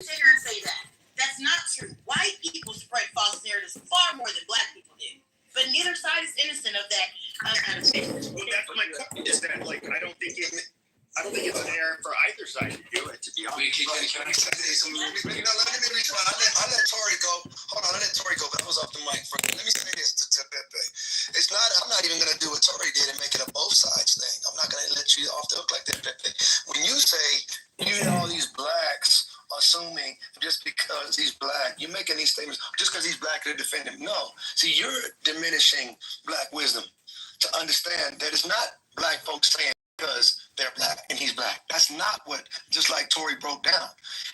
Sit here and say that. That's not true. White people spread false narratives far more than black people do. But neither side is innocent of that. Well, that's my point. Is that like I don't think it's fair for either side to do it. To be honest. Can I say something? Let me respond. I let Tori go. Hold on, I let Tori go, but I was off the mic. Let me say this to Pepe. It's not. I'm not even gonna do what Tori did and make it a both sides thing. I'm not gonna let you off the hook like that, Pepe. When you say you hear all these blacks assuming just because he's black, you're making these statements just because he's black to defend him. No. See, you're diminishing black wisdom to understand that it's not black folks saying because they're black and he's black. That's not what, just like Tori broke down.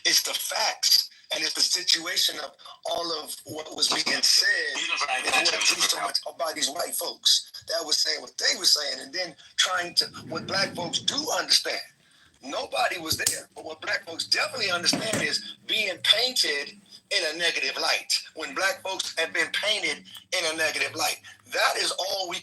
It's the facts and it's the situation of all of what was being said and what drew so much by these white folks that was saying what they were saying and then trying to, what black folks do understand. Nobody was there, but what black folks definitely understand is being painted in a negative light. When black folks have been painted in a negative light, that is all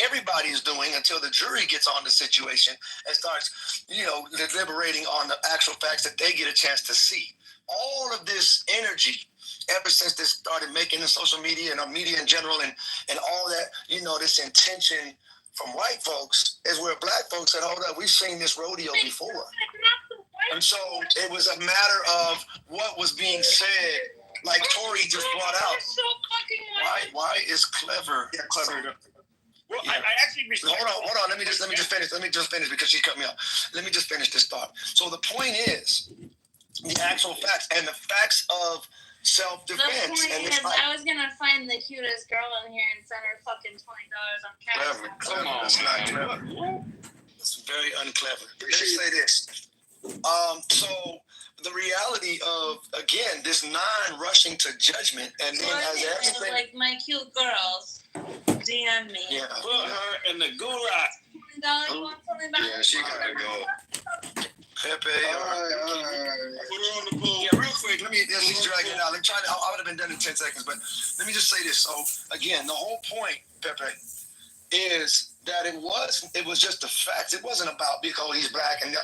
everybody is doing until the jury gets on the situation and starts, deliberating on the actual facts that they get a chance to see. All of this energy, ever since this started making the social media and media in general and all that, this intention from white folks is where black folks said, hold up, we've seen this rodeo before. And so it was a matter of what was being said, like Tori just brought out. Why is clever? Yeah, clever. Well, yeah. I actually hold on. Let me just finish because she cut me off. Let me just finish this thought. So the point is the actual facts and the facts of self-defense. The point is, I was gonna find the cutest girl in here and send her fucking $20 on cash. Come on, that's not clever. It's very unclever. Let me say this. So the reality of, again, this non-rushing to judgment and then as everything. Like my cute girls, DM me. Yeah. Put her in the gulag. $20, you want something back? Yeah, she gotta go. Pepe, put her on the pool. Yeah, real quick, let me drag it out. I would have been done in 10 seconds, but let me just say this. So, again, the whole point, Pepe, is that it was just the facts. It wasn't about because he's black and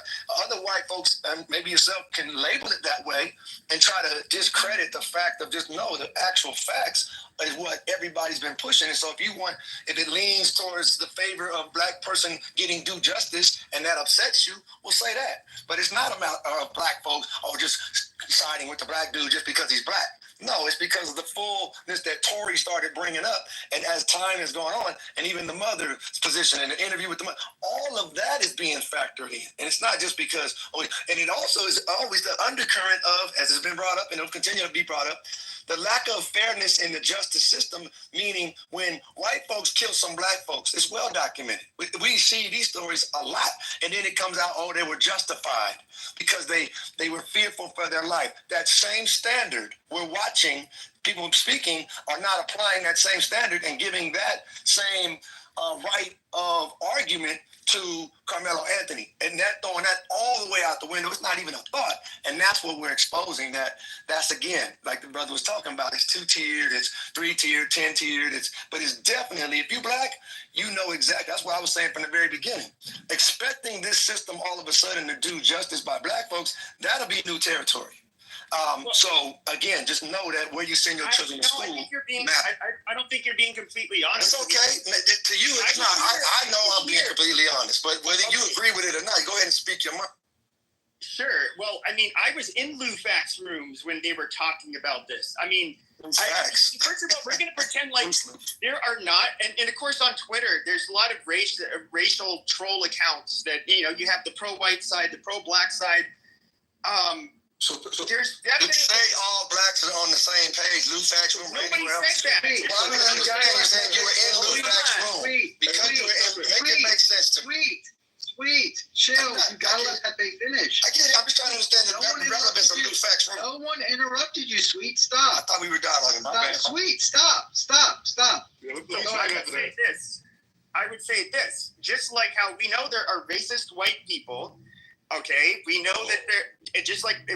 other white folks, and maybe yourself, can label it that way and try to discredit the fact of just the actual facts is what everybody's been pushing. And so if it leans towards the favor of black person getting due justice and that upsets you, we'll say that. But it's not about black folks just siding with the black dude just because he's black. No, it's because of the fullness that Tori started bringing up. And as time has gone on, and even the mother's position in the interview with the mother, all of that is being factored in. And it's not just because, and it also is always the undercurrent of, as has been brought up and it'll continue to be brought up, the lack of fairness in the justice system, meaning when white folks kill some black folks, it's well documented. We see these stories a lot. And then it comes out, they were justified because they were fearful for their life. That same standard we're watching, people speaking are not applying that same standard and giving that same right of argument to Carmelo Anthony, and that throwing that all the way out the window. It's not even a thought, and that's what we're exposing. That's again, like the brother was talking about. It's 2-tiered, it's 3-tiered, 10-tiered. But it's definitely, if you black, you know exactly. That's what I was saying from the very beginning. Expecting this system all of a sudden to do justice by black folks, that'll be new territory. So again, just know that where you send your children to school. I don't think you're being completely honest. It's okay. To you, it's not. I know I'm being completely honest, but whether you agree with it or not, go ahead and speak your mind. Sure. Well, I was in Lou Fax's rooms when they were talking about this. First of all, we're going to pretend like there are not, and of course on Twitter, there's a lot of racial troll accounts that, you have the pro-white side, the pro-black side. So there's definitely say all blacks are on the same page. Lou Fax room. Nobody said that. Well, I understand you're saying you were in Lou Fax room because you were in. Make it make sense to me. Sweet, chill. You gotta let that thing finish. I get it. I'm just trying to understand the relevance of Lou Fax room. No one interrupted you, Sweet. Stop. I thought we were dialoguing. Sweet, stop. I would say this. Just like how we know there are racist white people. Okay, we know that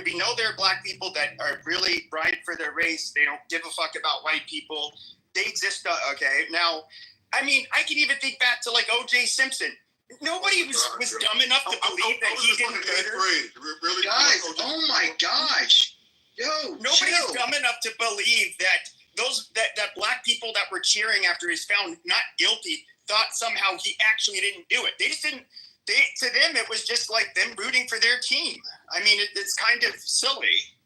we know there are black people that are really right for their race. They don't give a fuck about white people. They exist. Okay, now, I can even think back to like O.J. Simpson. Nobody was dumb enough to believe that he didn't murder. Guys, oh my gosh. Nobody's Chill. dumb enough to believe that that black people that were cheering after he's found not guilty thought somehow he actually didn't do it. They just didn't. To them, it was just like them rooting for their team. I mean, it's kind of silly.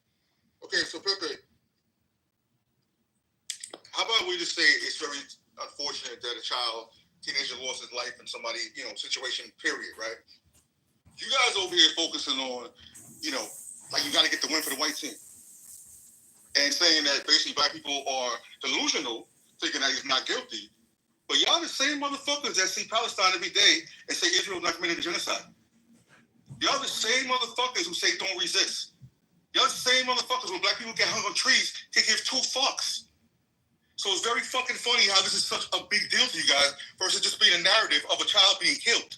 Okay, so Pepe, how about we just say it's very unfortunate that a teenager lost his life in somebody, situation, period, right? You guys over here focusing on, like you got to get the win for the white team. And saying that basically black people are delusional, thinking that he's not guilty. But y'all the same motherfuckers that see Palestine every day and say Israel not committed a genocide. Y'all the same motherfuckers who say don't resist. Y'all the same motherfuckers when black people get hung on trees to give two fucks. So it's very fucking funny how this is such a big deal to you guys versus just being a narrative of a child being killed.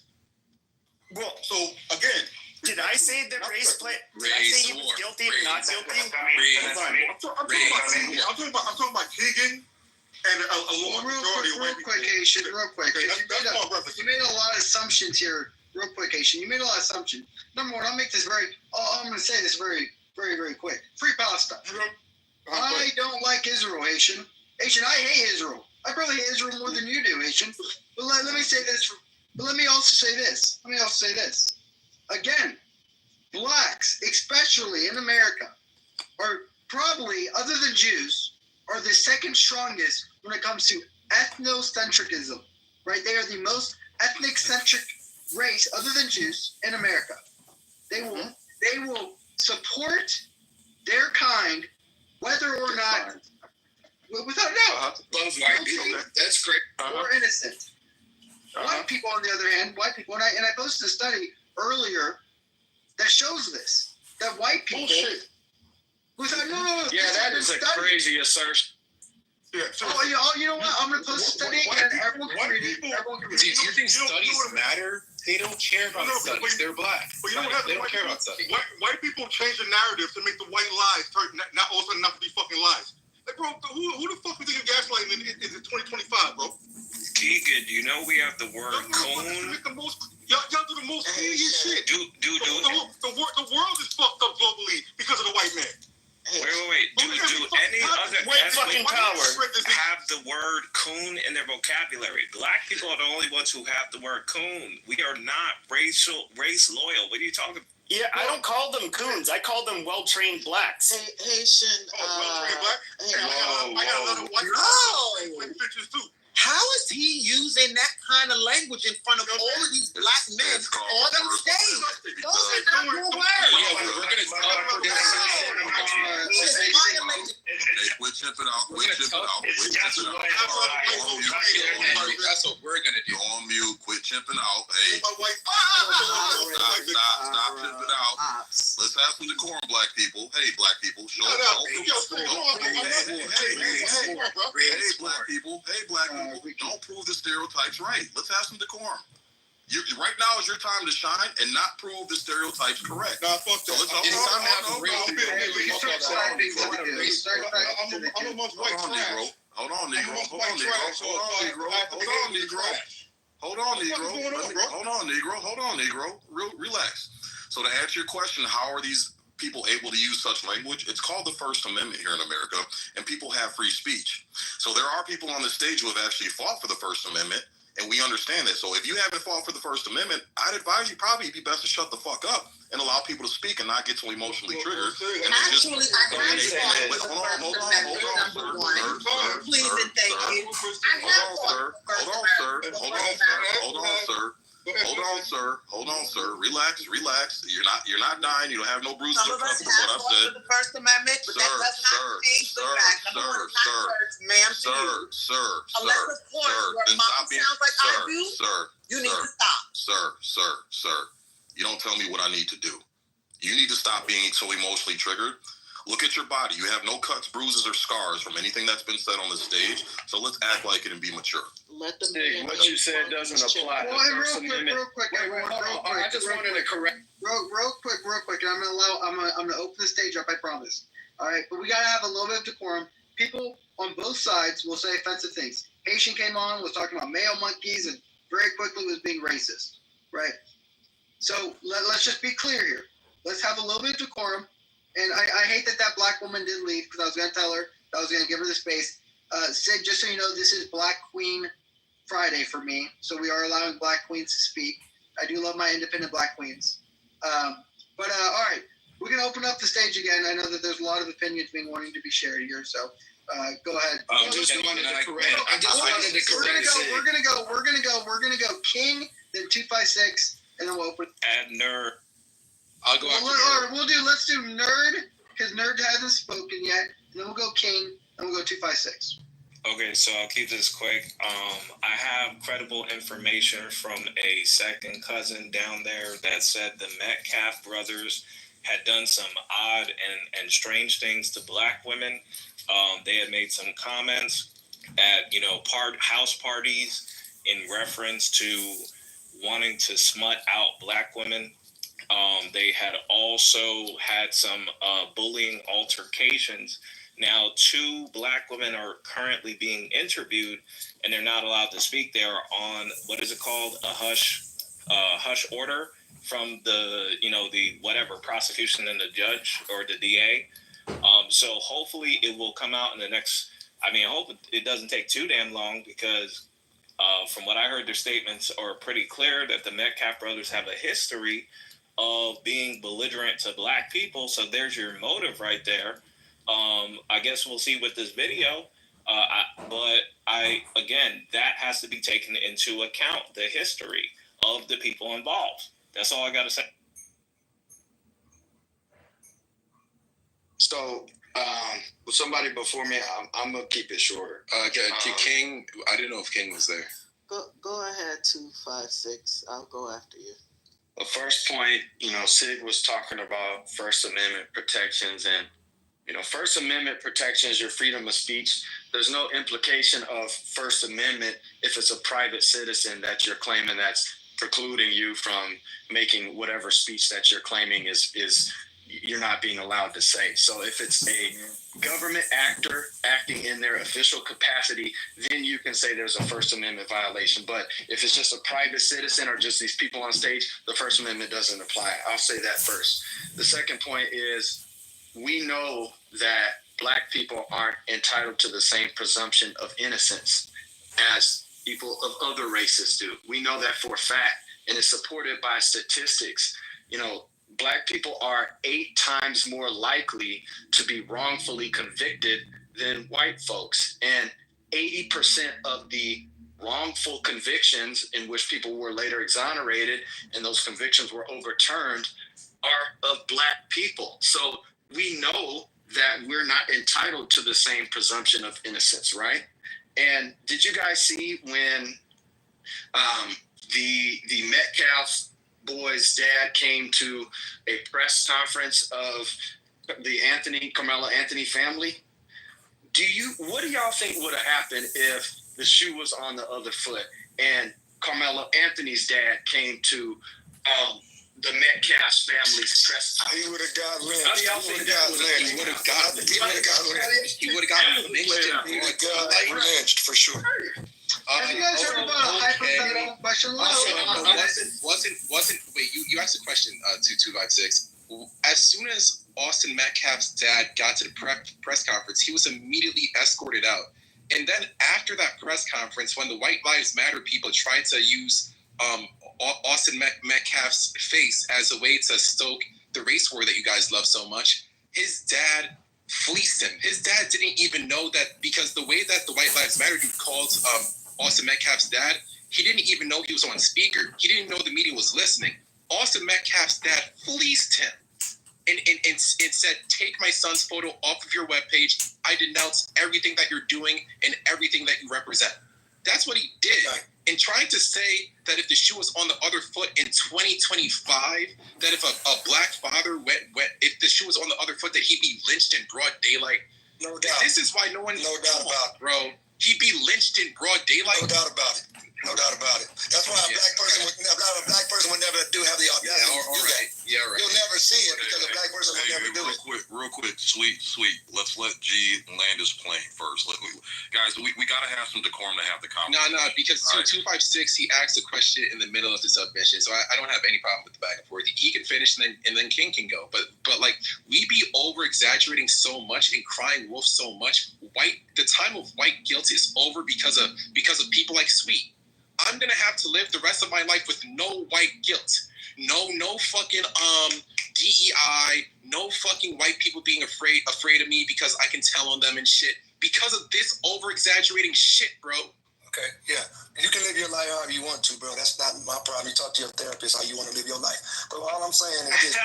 Well, so again, did I say that race play? Did I say he was guilty or not guilty? I'm talking about Keegan and a large majority of white people. Real quick. That's my reference. You made a lot of assumptions here. Real quick, Haitian. You made a lot of assumptions. Number one, I'll make this I'm going to say this very, very, very quick. Free Palestine. I don't like Israel, Haitian. Haitian, I hate Israel. I probably hate Israel more than you do, Haitian. But let me say this. But let me also say this. Again, blacks, especially in America, are probably, other than Jews, are the second strongest when it comes to ethnocentrism, right? They are the most ethnic-centric race, other than Jews, in America. They will support their kind, whether or not, without doubt, That's great. or innocent. White people, on the other hand, and I posted a study earlier that shows this, that white people, That is a crazy assertion. Yeah, so you know what? I'm going to post a study again. Everyone can read it. Do you think studies matter? They don't care about studies. They're black. But you they don't care about studies. White people change the narrative to make the white lies turn not all of a sudden not to be fucking lies. Like, bro, who the fuck you think you're gaslighting is it 2025, bro? Keegan, you know we have the word coon. Y'all do the most idiot shit. The world is fucked up globally because of the white man. Wait. Do any other ethnic power have the word coon in their vocabulary? Black people are the only ones who have the word coon. We are not race loyal. What are you talking about? Yeah, I don't call them coons. I call them well-trained blacks. Haitian. Well-trained black? I got another white bitches too. How is he using that kind of language in front of all of these black men on the stage? Those are not real words. Quit chipping out. That's what we're gonna do. Go on mute. Quit chipping out. Hey. Stop chipping out. Let's have some decorum, black people. Hey, black people. Show up. Hey, black people. Don't prove the stereotypes right. Let's have some decorum. Right now is your time to shine and not prove the stereotypes correct. Nah, fuck that. So let's Hold on, Negro. Relax. So to answer your question, how are these people able to use such language? It's called the First Amendment here in America, and people have free speech. So there are people on the stage who have actually fought for the First Amendment, and we understand that. So if you haven't fought for the First Amendment, I'd advise you probably be best to shut the fuck up and allow people to speak and not get so emotionally triggered. And Actually, hold on, sir. Relax. You're not dying. You don't have no bruises some or of us cuts for what I've said. the First Amendment, but that does not change the fact that unless of course your mom sounds like I do, you need to stop. Sir. You don't tell me what I need to do. You need to stop being so emotionally triggered. Look at your body. You have no cuts, bruises, or scars from anything that's been said on the stage. So let's act like it and be mature. Let them what you said doesn't apply. Real quick. I just wanted to correct. Real quick. And I'm gonna open the stage up. I promise. All right, but we gotta have a little bit of decorum. People on both sides will say offensive things. Haitian came on, was talking about male monkeys, and very quickly was being racist. Right. So let's just be clear here. Let's have a little bit of decorum. and I hate that black woman did leave because I was going to tell her that I was going to give her the space. Sid, just so you know, this is Black Queen Friday for me, so we are allowing Black Queens to speak. I do love my independent Black Queens. All right, we're going to open up the stage again. I know that there's a lot of opinions being wanting to be shared here, so go ahead. I just wanted to correct. We're gonna go King, then 256, and then we'll open. At Nerd. I'll go after Nerd. Let's do Nerd, because Nerd hasn't spoken yet, and then we'll go King, and we'll go 256. Okay, so I'll keep this quick. I have credible information from a second cousin down there that said the Metcalf brothers had done some odd and strange things to black women. They had made some comments at, house parties in reference to wanting to smut out black women. They had also had some bullying altercations. Now, 2 black women are currently being interviewed, and they're not allowed to speak. They're on, what is it called? A hush order from the prosecution and the judge or the DA. So hopefully it will come out in the next, I hope it doesn't take too damn long, because from what I heard, their statements are pretty clear that the Metcalf brothers have a history of being belligerent to black people. So there's your motive right there. I guess we'll see with this video. Again, that has to be taken into account, the history of the people involved. That's all I got to say. So, with somebody before me, I'm gonna keep it shorter. King, I didn't know if King was there. Go ahead, 256. I'll go after you. The first point, Sid was talking about First Amendment protections, and First Amendment protections your freedom of speech. There's no implication of First Amendment if it's a private citizen that you're claiming that's precluding you from making whatever speech that you're claiming is you're not being allowed to say. So if it's a government actor acting in their official capacity, then you can say there's a First Amendment violation. But if it's just a private citizen or just these people on stage, the First Amendment doesn't apply. I'll say that first. The second point is, we know that black people aren't entitled to the same presumption of innocence as people of other races do. We know that for a fact, and it's supported by statistics. Black people are 8 times more likely to be wrongfully convicted than white folks. And 80% of the wrongful convictions in which people were later exonerated and those convictions were overturned are of black people. So we know that we're not entitled to the same presumption of innocence, right? And did you guys see when the Metcalf boy's dad came to a press conference of the Carmelo Anthony family? What do y'all think would have happened if the shoe was on the other foot and Carmelo Anthony's dad came to the Metcalf family's press conference? He would have got lynched. How do y'all think that would have? He would have got lynched. He would have gotten lynched for sure. Have you guys heard about a hypothetical question? Wait, you asked a question to 256. As soon as Austin Metcalf's dad got to the press conference, he was immediately escorted out. And then after that press conference, when the White Lives Matter people tried to use Austin Metcalf's face as a way to stoke the race war that you guys love so much, his dad fleeced him. His dad didn't even know that, because the way that the White Lives Matter dude called Austin Metcalf's dad, he didn't even know he was on speaker. He didn't know the media was listening. Austin Metcalf's dad fleeced him and said, take my son's photo off of your webpage. I denounce everything that you're doing and everything that you represent. That's what he did. And trying to say that if the shoe was on the other foot in 2025, that if a black father if the shoe was on the other foot, that he'd be lynched in broad daylight. No doubt. This is why no doubt about it, bro. He'd be lynched in broad daylight. No doubt about it. No doubt about it. That's why a black person would never have the audacity to do that. Yeah, right. You'll never see it because a black person would never do it. Real quick, sweet. Let's let G land his plane first. Guys, we gotta have some decorum to have the conversation. No, because 256 he asked a question in the middle of the submission, so I don't have any problem with the back and forth. He can finish and then King can go. But like we be over exaggerating so much and crying wolf so much. The time of white guilt is over because of people like Sweet. I'm gonna have to live the rest of my life with no white guilt. No fucking DEI, no fucking white people being afraid of me because I can tell on them and shit. Because of this over exaggerating shit, bro. Okay, yeah. You can live your life however you want to, bro. That's not my problem. You talk to your therapist how you want to live your life. But all I'm saying is this,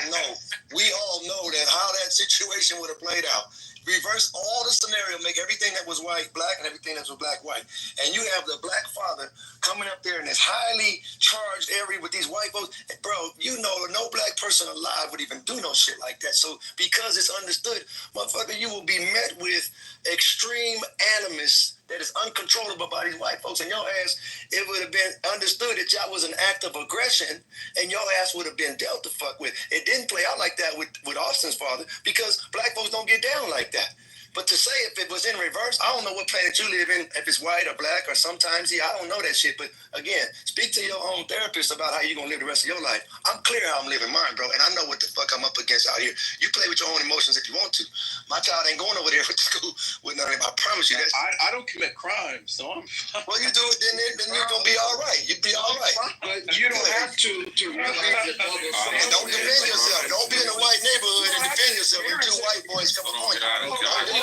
bro. We all know that how that situation would have played out. Reverse all the scenario, make everything that was white black and everything that was black white. And you have the black father coming up there in this highly charged area with these white folks. Bro, you know no black person alive would even do no shit like that. So because it's understood, motherfucker, you will be met with extreme animus that is uncontrollable by these white folks. And your ass, it would have been understood that y'all was an act of aggression and your ass would have been dealt the fuck with. It didn't play out like that with Austin's father because black folks don't get down like that. But to say if it was in reverse, I don't know what planet you live in, if it's white or black or sometimes, I don't know that shit. But again, speak to your own therapist about how you're going to live the rest of your life. I'm clear how I'm living mine, bro, and I know what the fuck I'm up against out here. You play with your own emotions if you want to. My child ain't going over there with the school with none of them. I promise you that. I don't commit crimes, so I'm fine. Well, you do it, then you're going to be all right. You'll be all right. But you don't have to realize that and don't defend yourself. Don't be in a white neighborhood and defend yourself when two white boys come upon you. Don't defend yourself.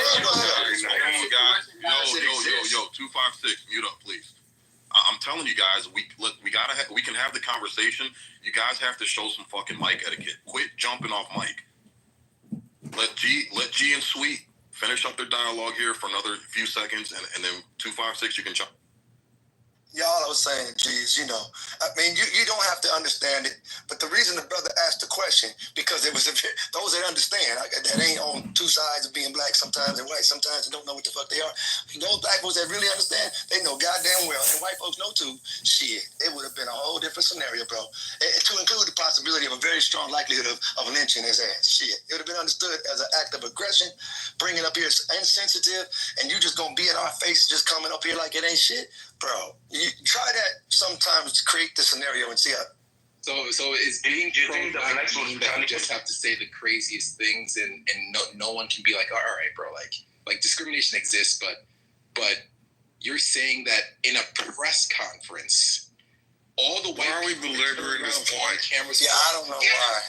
Yo, 256, mute up, please. I'm telling you guys, we can have the conversation. You guys have to show some fucking mic etiquette. Quit jumping off mic. Let G and Sweet finish up their dialogue here for another few seconds, and then 256, you can jump. Y'all, I was saying, geez, I mean, you don't have to understand it, but the reason the brother asked the question, because it was those that understand, that ain't on two sides of being black sometimes and white sometimes and don't know what the fuck they are. Those black folks that really understand, they know goddamn well, and white folks know too, shit, it would have been a whole different scenario, bro. To include the possibility of a very strong likelihood of lynching his ass, shit. It would have been understood as an act of aggression, bringing up here insensitive, and you just gonna be in our face just coming up here like it ain't shit. Bro, you try that sometimes to create the scenario and see how. So is being pro-black mean that you just have to say the craziest things and no one can be like, all right, bro, like discrimination exists, but you're saying that in a press conference, all the white people are belaboring this point? Cameras. Yeah, I don't know why.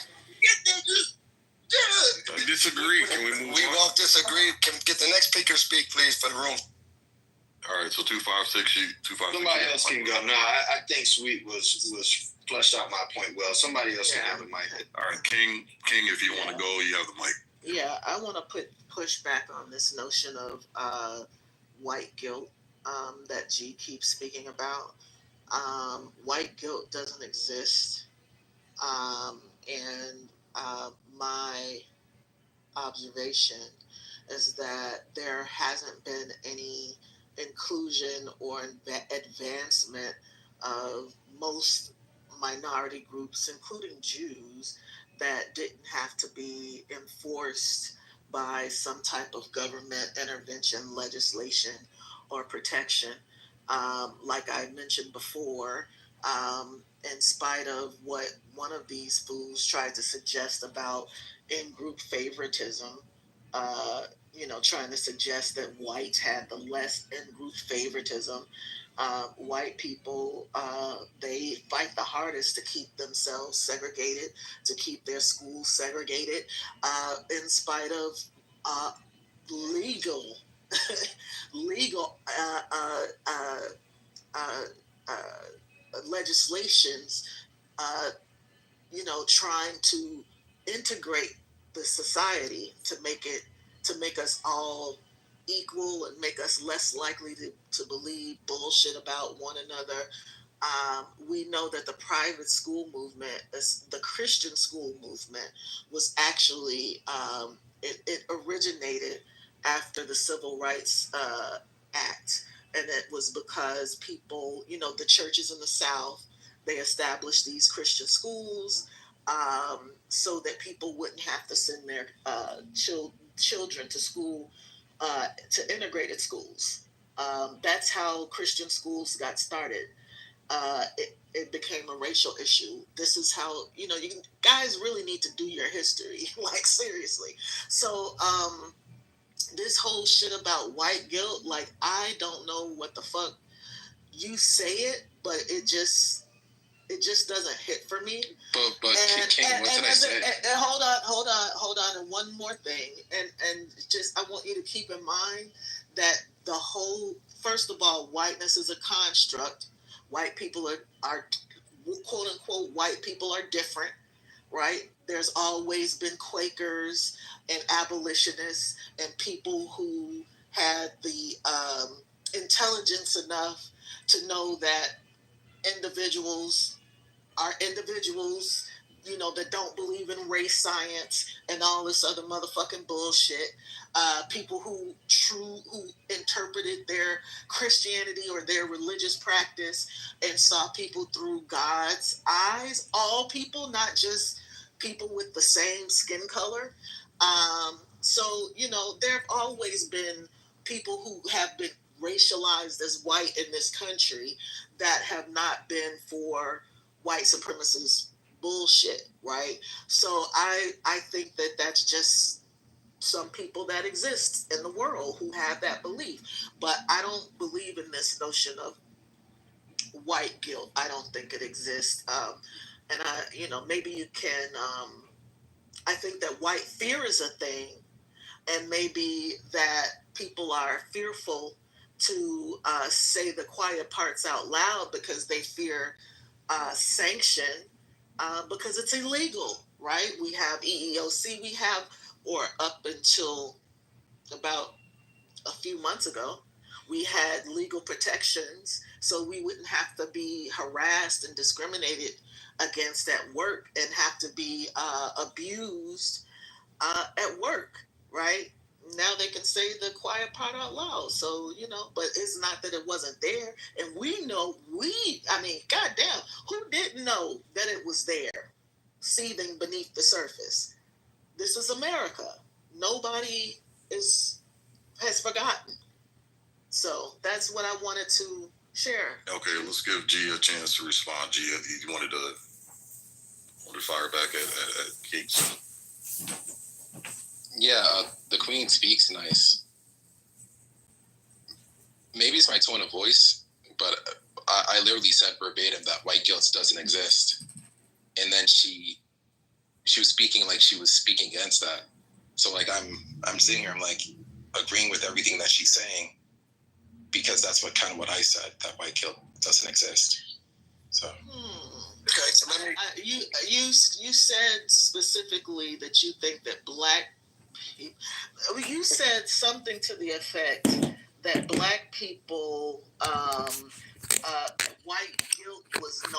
I disagree. Can we move on? We won't disagree. Can get the next speaker speak, please, for the room. All right, so 256, 256. Somebody else can go. No, I think Sweet was flushed out my point well. Somebody else can have the mic. All right, King, if you want to go, you have the mic. Yeah, I want to push back on this notion of white guilt that G keeps speaking about. White guilt doesn't exist, and my observation is that there hasn't been any inclusion or advancement of most minority groups, including Jews, that didn't have to be enforced by some type of government intervention, legislation, or protection. Like I mentioned before, in spite of what one of these fools tried to suggest about in-group favoritism, trying to suggest that whites had the less in-group favoritism. White people, they fight the hardest to keep themselves segregated, to keep their schools segregated, in spite of legal legislations, trying to integrate the society to make us all equal and make us less likely to believe bullshit about one another. We know that the private school movement, the Christian school movement, was actually, it originated after the Civil Rights Act. and it was because people, the churches in the South, they established these Christian schools so that people wouldn't have to send their children to school, to integrated schools. That's how Christian schools got started. It became a racial issue. This is how, you guys really need to do your history, like seriously. So this whole shit about white guilt, like, I don't know what the fuck you say it, but it just doesn't hit for me. But King, what did I say? Hold on, and one more thing, and just I want you to keep in mind that the whole, first of all, whiteness is a construct. White people are quote unquote white people are different, right? There's always been Quakers and abolitionists and people who had the intelligence enough to know that individuals are individuals, that don't believe in race science and all this other motherfucking bullshit. People who interpreted their Christianity or their religious practice and saw people through God's eyes. All people, not just people with the same skin color. So, there have always been people who have been racialized as white in this country that have not been for white supremacist bullshit, right? So I think that that's just some people that exist in the world who have that belief. But I don't believe in this notion of white guilt. I don't think it exists. And maybe you can, I think that white fear is a thing, and maybe that people are fearful to say the quiet parts out loud because they fear sanction, because it's illegal, right? We have EEOC, or up until about a few months ago, we had legal protections, so we wouldn't have to be harassed and discriminated against at work and have to be abused at work, right? Now they can say the quiet part out loud. So, but it's not that it wasn't there. And goddamn, who didn't know that it was there, seething beneath the surface? This is America. Nobody has forgotten. So that's what I wanted to share. Okay, let's give Gia a chance to respond. Gia, you wanted to fire back at Keeks. Yeah, the Queen speaks nice. Maybe it's my tone of voice, but I literally said verbatim that white guilt doesn't exist. And then she was speaking like she was speaking against that. So like I'm sitting here, I'm like agreeing with everything that she's saying, because that's what I said, that white guilt doesn't exist. So Okay, so let me. You said specifically that you think that you said something to the effect that black people, white guilt was no